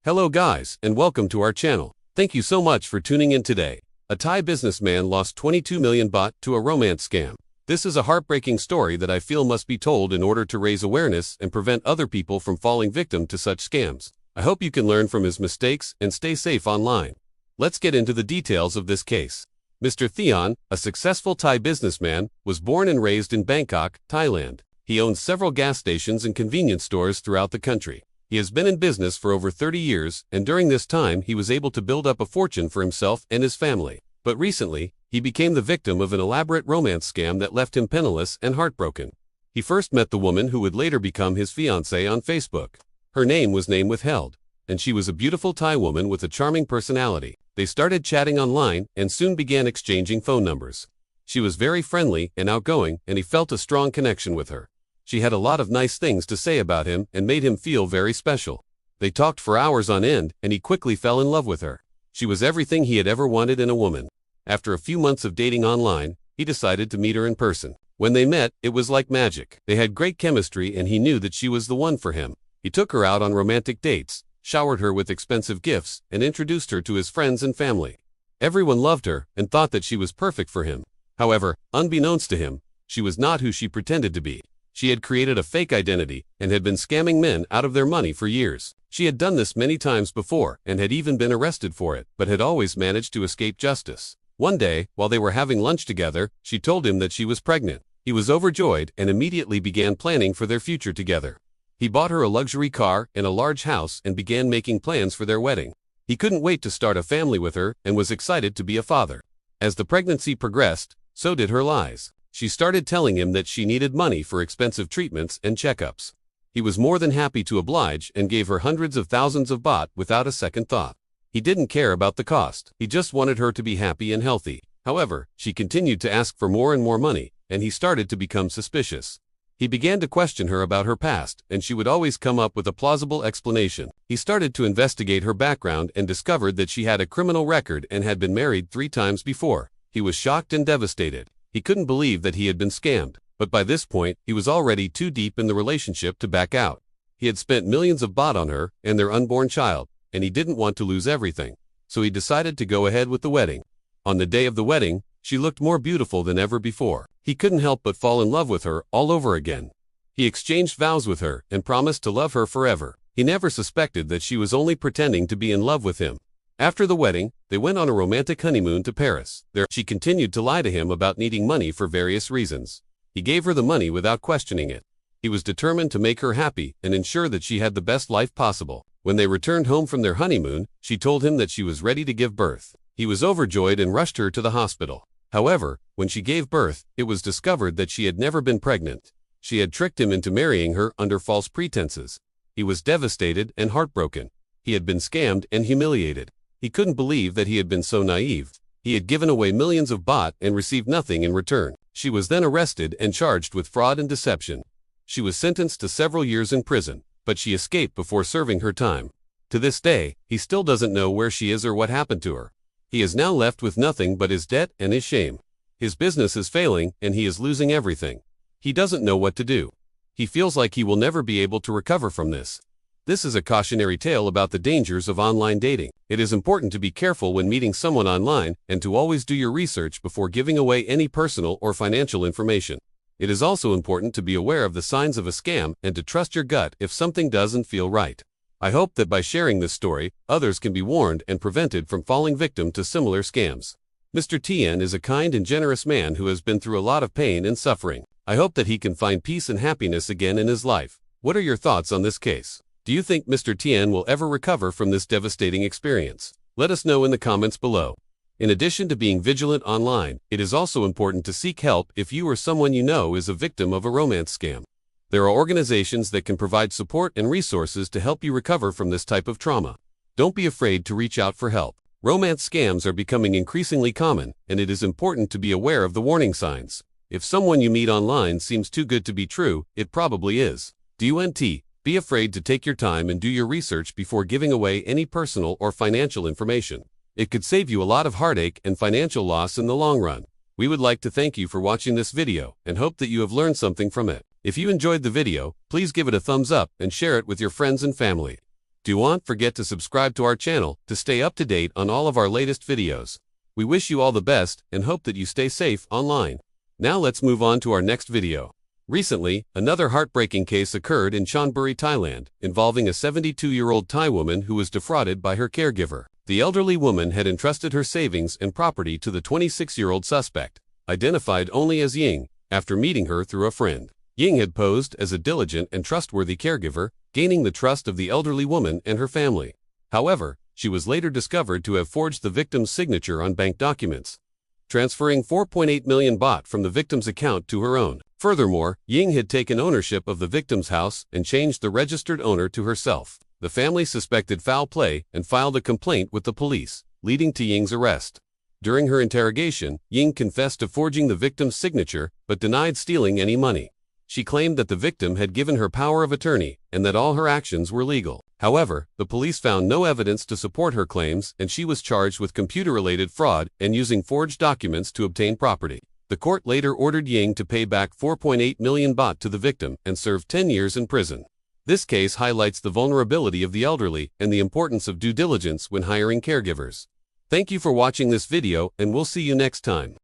Hello guys, and welcome to our channel. Thank you so much for tuning in today. A Thai businessman lost 22 million baht to a romance scam. This is a heartbreaking story that I feel must be told in order to raise awareness and prevent other people from falling victim to such scams. I hope you can learn from his mistakes and stay safe online. Let's get into the details of this case. Mr. Theon, a successful Thai businessman, was born and raised in Bangkok, Thailand. He owns several gas stations and convenience stores throughout the country. He has been in business for over 30 years, and during this time he was able to build up a fortune for himself and his family. But recently, he became the victim of an elaborate romance scam that left him penniless and heartbroken. He first met the woman who would later become his fiancée on Facebook. Her name was withheld, and she was a beautiful Thai woman with a charming personality. They started chatting online and soon began exchanging phone numbers. She was very friendly and outgoing, and he felt a strong connection with her. She had a lot of nice things to say about him and made him feel very special. They talked for hours on end, and he quickly fell in love with her. She was everything he had ever wanted in a woman. After a few months of dating online, he decided to meet her in person. When they met, it was like magic. They had great chemistry and he knew that she was the one for him. He took her out on romantic dates, showered her with expensive gifts, and introduced her to his friends and family. Everyone loved her and thought that she was perfect for him. However, unbeknownst to him, she was not who she pretended to be. She had created a fake identity and had been scamming men out of their money for years. She had done this many times before and had even been arrested for it, but had always managed to escape justice. One day, while they were having lunch together, she told him that she was pregnant. He was overjoyed and immediately began planning for their future together. He bought her a luxury car and a large house and began making plans for their wedding. He couldn't wait to start a family with her and was excited to be a father. As the pregnancy progressed, so did her lies. She started telling him that she needed money for expensive treatments and checkups. He was more than happy to oblige and gave her hundreds of thousands of baht without a second thought. He didn't care about the cost. He just wanted her to be happy and healthy. However, she continued to ask for more and more money, and he started to become suspicious. He began to question her about her past, and she would always come up with a plausible explanation. He started to investigate her background and discovered that she had a criminal record and had been married 3 times before. He was shocked and devastated. He couldn't believe that he had been scammed, but by this point, he was already too deep in the relationship to back out. He had spent millions of baht on her and their unborn child, and he didn't want to lose everything. So he decided to go ahead with the wedding. On the day of the wedding, she looked more beautiful than ever before. He couldn't help but fall in love with her all over again. He exchanged vows with her and promised to love her forever. He never suspected that she was only pretending to be in love with him. After the wedding, they went on a romantic honeymoon to Paris. There, she continued to lie to him about needing money for various reasons. He gave her the money without questioning it. He was determined to make her happy and ensure that she had the best life possible. When they returned home from their honeymoon, she told him that she was ready to give birth. He was overjoyed and rushed her to the hospital. However, when she gave birth, it was discovered that she had never been pregnant. She had tricked him into marrying her under false pretenses. He was devastated and heartbroken. He had been scammed and humiliated. He couldn't believe that he had been so naive. He had given away millions of baht and received nothing in return. She was then arrested and charged with fraud and deception. She was sentenced to several years in prison, but she escaped before serving her time. To this day, he still doesn't know where she is or what happened to her. He is now left with nothing but his debt and his shame. His business is failing and he is losing everything. He doesn't know what to do. He feels like he will never be able to recover from this. This is a cautionary tale about the dangers of online dating. It is important to be careful when meeting someone online and to always do your research before giving away any personal or financial information. It is also important to be aware of the signs of a scam and to trust your gut if something doesn't feel right. I hope that by sharing this story, others can be warned and prevented from falling victim to similar scams. Mr. Tien is a kind and generous man who has been through a lot of pain and suffering. I hope that he can find peace and happiness again in his life. What are your thoughts on this case? Do you think Mr. Tien will ever recover from this devastating experience? Let us know in the comments below. In addition to being vigilant online, it is also important to seek help if you or someone you know is a victim of a romance scam. There are organizations that can provide support and resources to help you recover from this type of trauma. Don't be afraid to reach out for help. Romance scams are becoming increasingly common, and it is important to be aware of the warning signs. If someone you meet online seems too good to be true, it probably is. Be afraid to take your time and do your research before giving away any personal or financial information. It could save you a lot of heartache and financial loss in the long run. We would like to thank you for watching this video and hope that you have learned something from it. If you enjoyed the video, please give it a thumbs up and share it with your friends and family. Don't forget to subscribe to our channel to stay up to date on all of our latest videos. We wish you all the best and hope that you stay safe online. Now let's move on to our next video. Recently, another heartbreaking case occurred in Chonburi, Thailand, involving a 72-year-old Thai woman who was defrauded by her caregiver. The elderly woman had entrusted her savings and property to the 26-year-old suspect, identified only as Ying, after meeting her through a friend. Ying had posed as a diligent and trustworthy caregiver, gaining the trust of the elderly woman and her family. However, she was later discovered to have forged the victim's signature on bank documents, transferring 4.8 million baht from the victim's account to her own. Furthermore, Ying had taken ownership of the victim's house and changed the registered owner to herself. The family suspected foul play and filed a complaint with the police, leading to Ying's arrest. During her interrogation, Ying confessed to forging the victim's signature but denied stealing any money. She claimed that the victim had given her power of attorney and that all her actions were legal. However, the police found no evidence to support her claims and she was charged with computer-related fraud and using forged documents to obtain property. The court later ordered Ying to pay back 4.8 million baht to the victim and serve 10 years in prison. This case highlights the vulnerability of the elderly and the importance of due diligence when hiring caregivers. Thank you for watching this video and we'll see you next time.